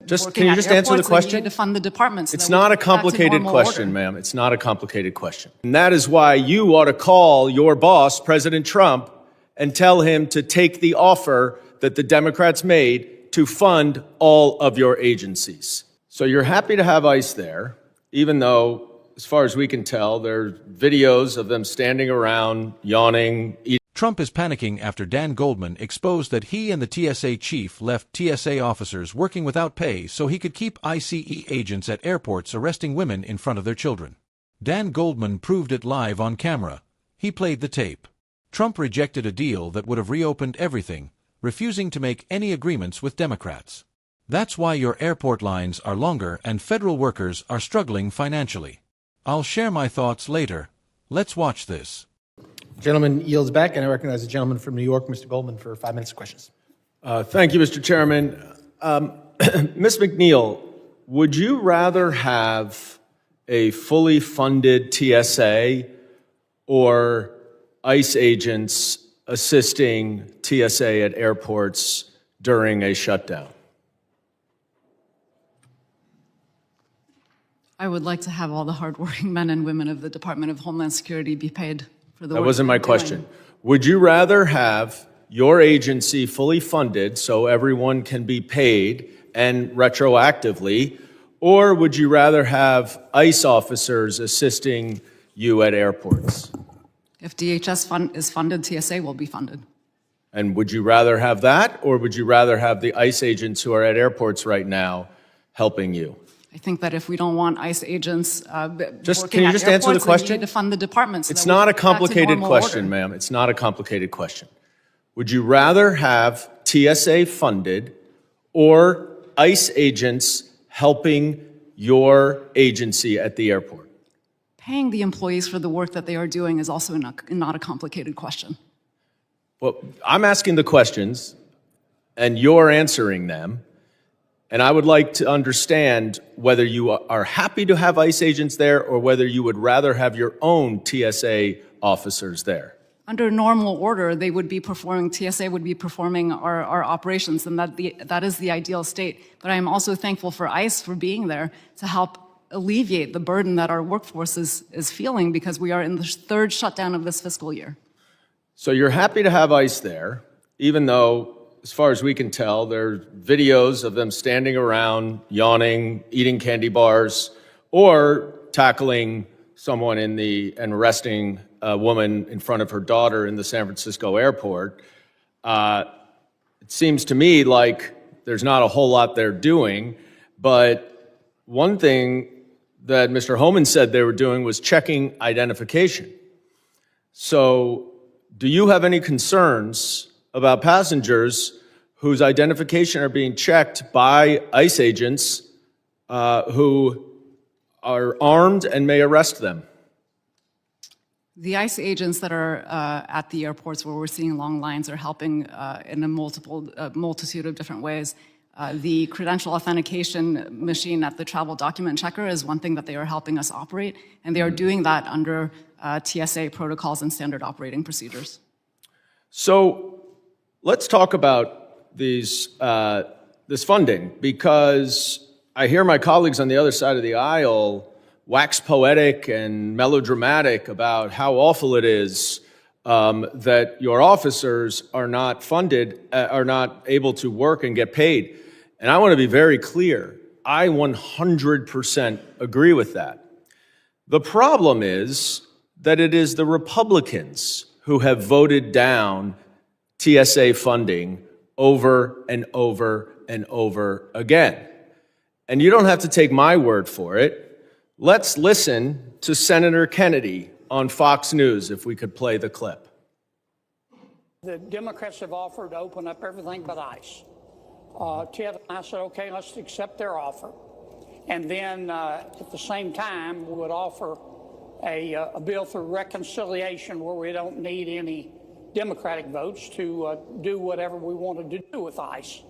Can you just answer the question? We need to fund the departments. It's not a complicated question, ma'am. It's not a complicated question. And that is why you ought to call your boss, President Trump, and tell him to take the offer that the Democrats made to fund all of your agencies. So you're happy to have ICE there, even though, as far as we can tell, there are videos of them standing around, yawning, eating. Trump is panicking after Dan Goldman exposed that he and the TSA chief left TSA officers working without pay so he could keep ICE agents at airports arresting women in front of their children. Dan Goldman proved it live on camera. He played the tape. Trump rejected a deal that would have reopened everything, refusing to make any agreements with Democrats. That's why your airport lines are longer and federal workers are struggling financially. I'll share my thoughts later. Let's watch this. Gentleman yields back, and I recognize the gentleman from New York, Mr. Goldman, for 5 minutes of questions. Thank you, Mr. Chairman. Ms. McNeil, would you rather have a fully funded TSA or ICE agents assisting TSA at airports during a shutdown? I would like to have all the hardworking men and women of the Department of Homeland Security be paid for the work. That wasn't my question. Would you rather have your agency fully funded so everyone can be paid and retroactively, or would you rather have ICE officers assisting you at airports? If DHS is funded, TSA will be funded. And would you rather have that, or would you rather have the ICE agents who are at airports right now helping you? I think that if we don't want ICE agents can you working at just answer the airports, question? we need to fund the departments. It's not a complicated question, ma'am. It's not a complicated question. Would you rather have TSA funded or ICE agents helping your agency at the airport? Paying the employees for the work that they are doing is also not a complicated question. Well, I'm asking the questions, and you're answering them. And I would like to understand whether you are happy to have ICE agents there or whether you would rather have your own TSA officers there. Under normal order, they would be performing, TSA would be performing our operations, and that is the ideal state. But I am also thankful for ICE for being there to help alleviate the burden that our workforce is feeling because we are in the third shutdown of this fiscal year. So you're happy to have ICE there, even though, as far as we can tell, there are videos of them standing around, yawning, eating candy bars, or tackling someone and arresting a woman in front of her daughter in the San Francisco airport. It seems to me like there's not a whole lot they're doing, but one thing that Mr. Homan said they were doing was checking identification. So do you have any concerns about passengers whose identification are being checked by ICE agents who are armed and may arrest them? The ICE agents that are at the airports where we're seeing long lines are helping in a multitude of different ways. The credential authentication machine at the travel document checker is one thing that they are helping us operate, and they are doing that under TSA protocols and standard operating procedures. So let's talk about this funding, because I hear my colleagues on the other side of the aisle wax poetic and melodramatic about how awful it is that your officers are not funded, are not able to work and get paid. And I want to be very clear. I 100% agree with that. The problem is that it is the Republicans who have voted down TSA funding over and over and over again. And you don't have to take my word for it. Let's listen to Senator Kennedy on Fox News, if we could play the clip. The Democrats have offered to open up everything but ICE. Ted and I said, okay, let's accept their offer. And then at the same time, we would offer a bill for reconciliation where we don't need any Democratic votes to do whatever we wanted to do with ICE.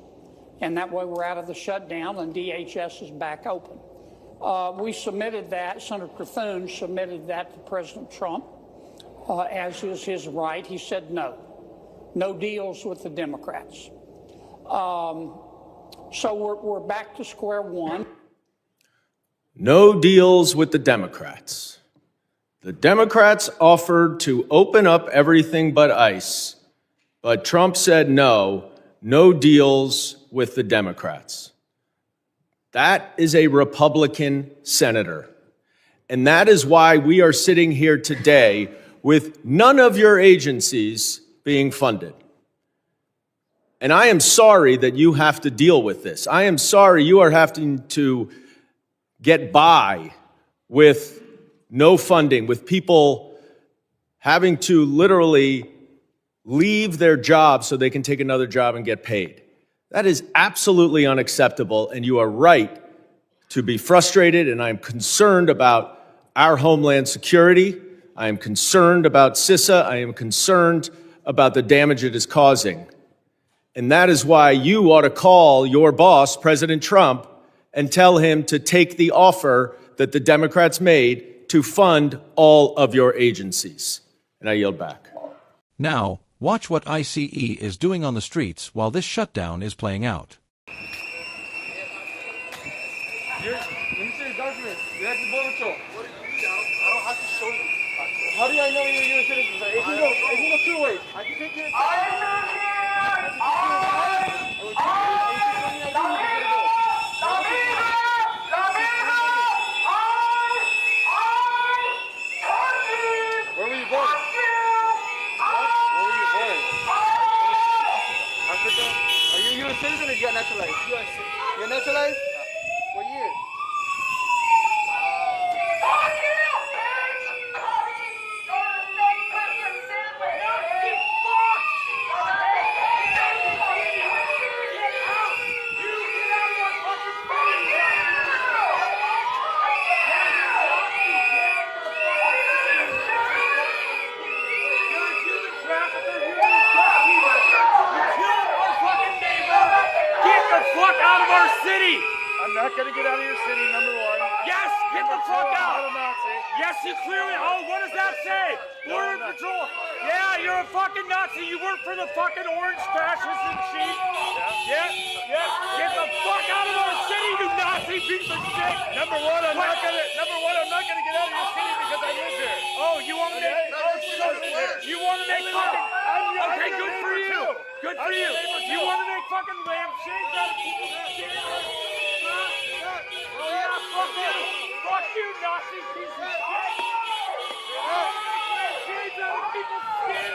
And that way we're out of the shutdown and DHS is back open. We submitted that, Senator Thune submitted that to President Trump, as is his right. He said no deals with the Democrats. So we're back to square one. No deals with the Democrats. The Democrats offered to open up everything but ICE, but Trump said no deals with the Democrats. That is a Republican senator. And that is why we are sitting here today with none of your agencies being funded. And I am sorry that you have to deal with this. I am sorry you are having to get by with no funding, with people having to literally leave their job so they can take another job and get paid. That is absolutely unacceptable, and you are right to be frustrated, and I'm concerned about our homeland security. I am concerned about CISA. I am concerned about the damage it is causing. And that is why you ought to call your boss, President Trump, and tell him to take the offer that the Democrats made to fund all of your agencies. And I yield back. Now, watch what ICE is doing on the streets while this shutdown is playing out. Let me see your documents. You're actually born control. What do you need? I don't have to show you. How do I know you're a U.S. citizen, sir? It can go two ways. I can take your Where were you born? Where were you born? Africa? Are you a U.S. citizen or you got naturalized? U.S. citizen. You're naturalized? What year? I'm not gonna get out of your city, number one. Yes, get the fuck out. I'm not a Nazi. Yes, you clearly. Oh, what does that say? Border Patrol. Yeah, you're a fucking Nazi. You work for the fucking orange fascists and shit. Yeah. Get the fuck out of our city, you Nazi piece of shit. Number one, I'm not gonna get out of your city because I live here. Oh, you want me to? You want to make fucking? Okay, good for you. Good for you. You want to make fucking lampshades out of people's skin? Oh yeah, fuck you. Fuck you, Nazi piece of shit. Lampshades out of people's skin.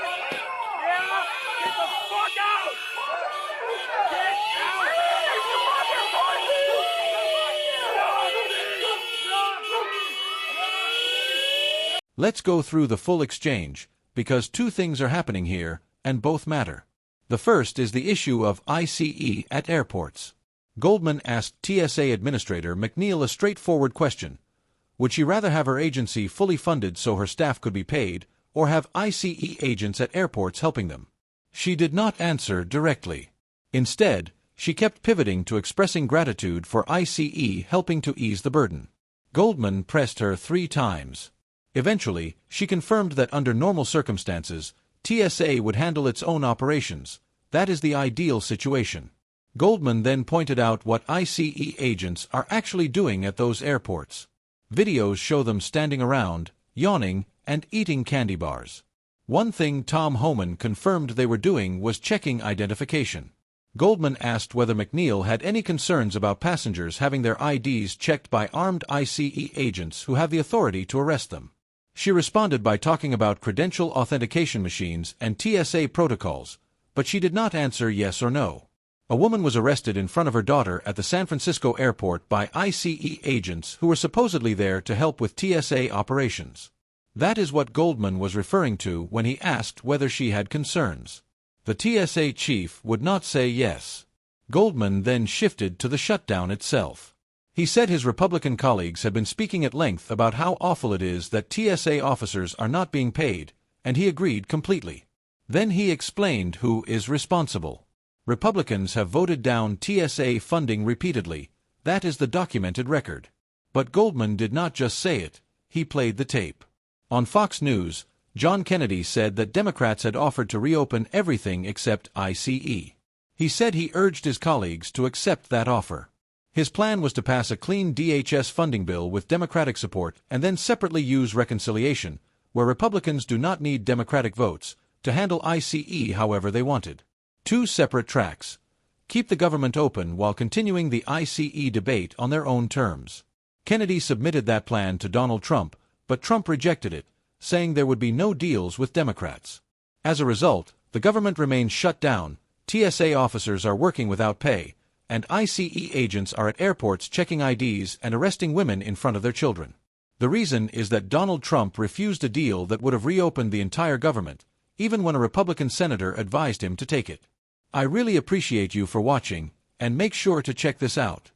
Yeah, get the fuck out. Get out. Let's go through the full exchange, because two things are happening here, and both matter. The first is the issue of ICE at airports. Goldman asked TSA Administrator McNeil a straightforward question. Would she rather have her agency fully funded so her staff could be paid, or have ICE agents at airports helping them? She did not answer directly. Instead, she kept pivoting to expressing gratitude for ICE helping to ease the burden. Goldman pressed her 3 times. Eventually, she confirmed that under normal circumstances, TSA would handle its own operations. That is the ideal situation. Goldman then pointed out what ICE agents are actually doing at those airports. Videos show them standing around, yawning, and eating candy bars. One thing Tom Homan confirmed they were doing was checking identification. Goldman asked whether McNeil had any concerns about passengers having their IDs checked by armed ICE agents who have the authority to arrest them. She responded by talking about credential authentication machines and TSA protocols, but she did not answer yes or no. A woman was arrested in front of her daughter at the San Francisco airport by ICE agents who were supposedly there to help with TSA operations. That is what Goldman was referring to when he asked whether she had concerns. The TSA chief would not say yes. Goldman then shifted to the shutdown itself. He said his Republican colleagues had been speaking at length about how awful it is that TSA officers are not being paid, and he agreed completely. Then he explained who is responsible. Republicans have voted down TSA funding repeatedly. That is the documented record. But Goldman did not just say it, he played the tape. On Fox News, John Kennedy said that Democrats had offered to reopen everything except ICE. He said he urged his colleagues to accept that offer. His plan was to pass a clean DHS funding bill with Democratic support and then separately use reconciliation, where Republicans do not need Democratic votes, to handle ICE however they wanted. Two separate tracks. Keep the government open while continuing the ICE debate on their own terms. Kennedy submitted that plan to Donald Trump, but Trump rejected it, saying there would be no deals with Democrats. As a result, the government remains shut down, TSA officers are working without pay, and ICE agents are at airports checking IDs and arresting women in front of their children. The reason is that Donald Trump refused a deal that would have reopened the entire government, even when a Republican senator advised him to take it. I really appreciate you for watching, and make sure to check this out.